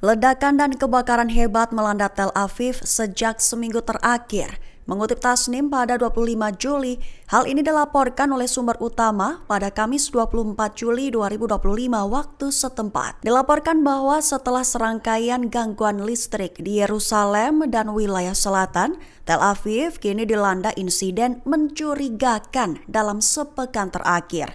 Ledakan dan kebakaran hebat melanda Tel Aviv sejak seminggu terakhir. Mengutip Tasnim pada 25 Juli, hal ini dilaporkan oleh sumber utama pada Kamis 24 Juli 2025 waktu setempat. Dilaporkan bahwa setelah serangkaian gangguan listrik di Yerusalem dan wilayah selatan, Tel Aviv kini dilanda insiden mencurigakan dalam sepekan terakhir.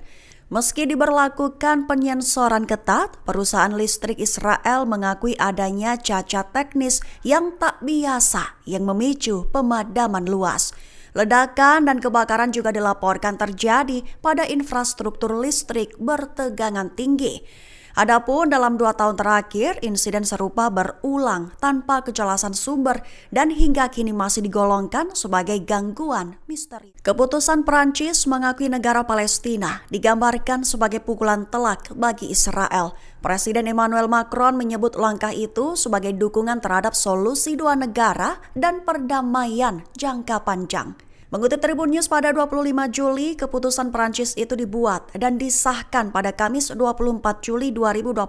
Meski diberlakukan penyensoran ketat, perusahaan listrik Israel mengakui adanya cacat teknis yang tak biasa yang memicu pemadaman luas. Ledakan dan kebakaran juga dilaporkan terjadi pada infrastruktur listrik bertegangan tinggi. Adapun dalam 2 tahun terakhir, insiden serupa berulang tanpa kejelasan sumber dan hingga kini masih digolongkan sebagai gangguan misteri. Keputusan Perancis mengakui negara Palestina digambarkan sebagai pukulan telak bagi Israel. Presiden Emmanuel Macron menyebut langkah itu sebagai dukungan terhadap solusi 2 negara dan perdamaian jangka panjang. Mengutip Tribun News pada 25 Juli, keputusan Perancis itu dibuat dan disahkan pada Kamis 24 Juli 2025.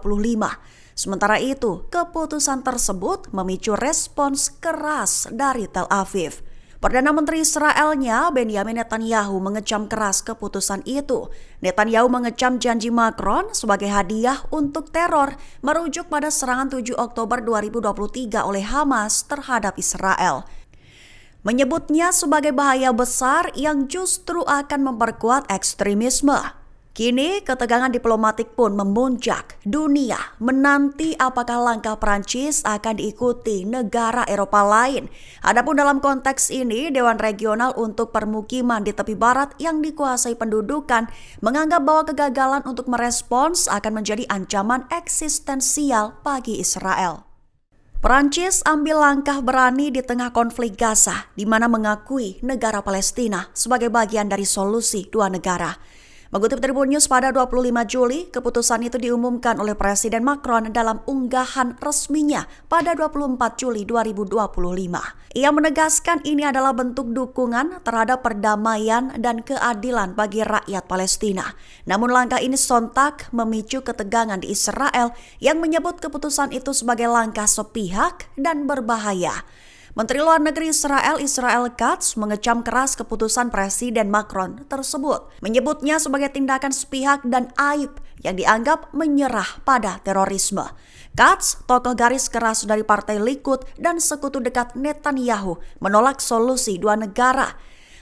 Sementara itu, keputusan tersebut memicu respons keras dari Tel Aviv. Perdana Menteri Israelnya, Benjamin Netanyahu, mengecam keras keputusan itu. Netanyahu mengecam janji Macron sebagai hadiah untuk teror, merujuk pada serangan 7 Oktober 2023 oleh Hamas terhadap Israel. Menyebutnya sebagai bahaya besar yang justru akan memperkuat ekstremisme. Kini ketegangan diplomatik pun memuncak. Dunia menanti apakah langkah Prancis akan diikuti negara Eropa lain. Adapun dalam konteks ini, Dewan Regional untuk Permukiman di Tepi Barat yang dikuasai pendudukan menganggap bahwa kegagalan untuk merespons akan menjadi ancaman eksistensial bagi Israel. Perancis ambil langkah berani di tengah konflik Gaza, di mana mengakui negara Palestina sebagai bagian dari solusi 2 negara. Mengutip Tribun News pada 25 Juli, keputusan itu diumumkan oleh Presiden Macron dalam unggahan resminya pada 24 Juli 2025. Ia menegaskan ini adalah bentuk dukungan terhadap perdamaian dan keadilan bagi rakyat Palestina. Namun langkah ini sontak memicu ketegangan di Israel yang menyebut keputusan itu sebagai langkah sepihak dan berbahaya. Menteri Luar Negeri Israel Katz mengecam keras keputusan Presiden Macron tersebut, menyebutnya sebagai tindakan sepihak dan aib yang dianggap menyerah pada terorisme. Katz, tokoh garis keras dari Partai Likud dan sekutu dekat Netanyahu, menolak solusi 2 negara.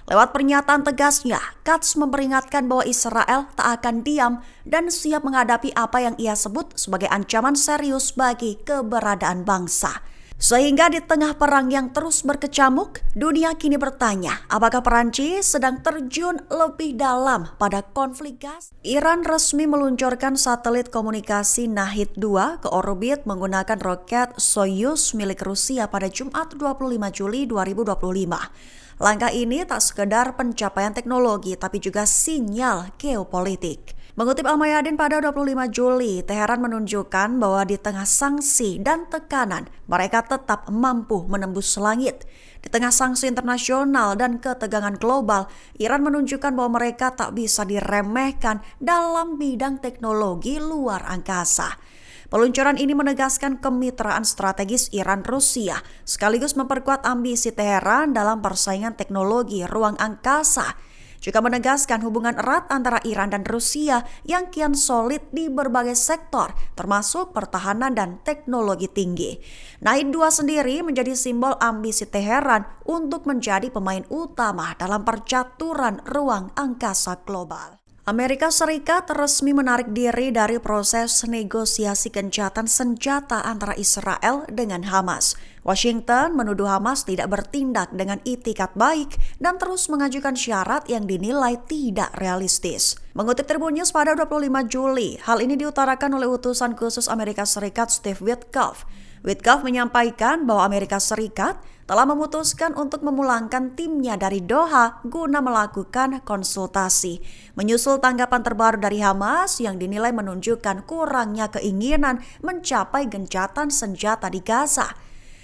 Lewat pernyataan tegasnya, Katz memperingatkan bahwa Israel tak akan diam dan siap menghadapi apa yang ia sebut sebagai ancaman serius bagi keberadaan bangsa. Sehingga di tengah perang yang terus berkecamuk, dunia kini bertanya apakah Perancis sedang terjun lebih dalam pada konflik Gaza. Iran resmi meluncurkan satelit komunikasi Nahid 2 ke orbit menggunakan roket Soyuz milik Rusia pada Jumat 25 Juli 2025. Langkah ini tak sekedar pencapaian teknologi tapi juga sinyal geopolitik. Mengutip Al-Mayadin pada 25 Juli, Teheran menunjukkan bahwa di tengah sanksi dan tekanan, mereka tetap mampu menembus langit. Di tengah sanksi internasional dan ketegangan global, Iran menunjukkan bahwa mereka tak bisa diremehkan dalam bidang teknologi luar angkasa. Peluncuran ini menegaskan kemitraan strategis Iran-Rusia, sekaligus memperkuat ambisi Teheran dalam persaingan teknologi ruang angkasa. Juga menegaskan hubungan erat antara Iran dan Rusia yang kian solid di berbagai sektor, termasuk pertahanan dan teknologi tinggi. Nahid 2 sendiri menjadi simbol ambisi Teheran untuk menjadi pemain utama dalam percaturan ruang angkasa global. Amerika Serikat resmi menarik diri dari proses negosiasi gencatan senjata antara Israel dengan Hamas. Washington menuduh Hamas tidak bertindak dengan itikat baik dan terus mengajukan syarat yang dinilai tidak realistis. Mengutip Tribun News pada 25 Juli, hal ini diutarakan oleh utusan khusus Amerika Serikat Steve Witkoff. Witkoff menyampaikan bahwa Amerika Serikat telah memutuskan untuk memulangkan timnya dari Doha guna melakukan konsultasi. Menyusul tanggapan terbaru dari Hamas yang dinilai menunjukkan kurangnya keinginan mencapai gencatan senjata di Gaza.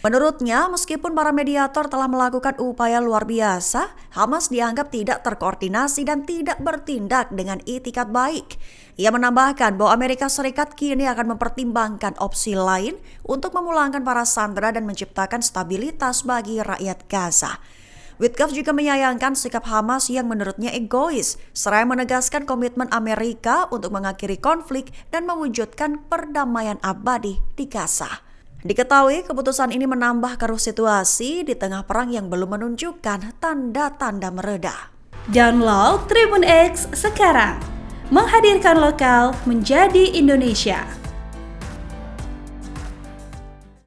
Menurutnya, meskipun para mediator telah melakukan upaya luar biasa, Hamas dianggap tidak terkoordinasi dan tidak bertindak dengan itikat baik. Ia menambahkan bahwa Amerika Serikat kini akan mempertimbangkan opsi lain untuk memulangkan para sandera dan menciptakan stabilitas bagi rakyat Gaza. Witkoff juga menyayangkan sikap Hamas yang menurutnya egois, seraya menegaskan komitmen Amerika untuk mengakhiri konflik dan mewujudkan perdamaian abadi di Gaza. Diketahui keputusan ini menambah keruh situasi di tengah perang yang belum menunjukkan tanda-tanda mereda. Download Tribun X sekarang, menghadirkan lokal menjadi Indonesia.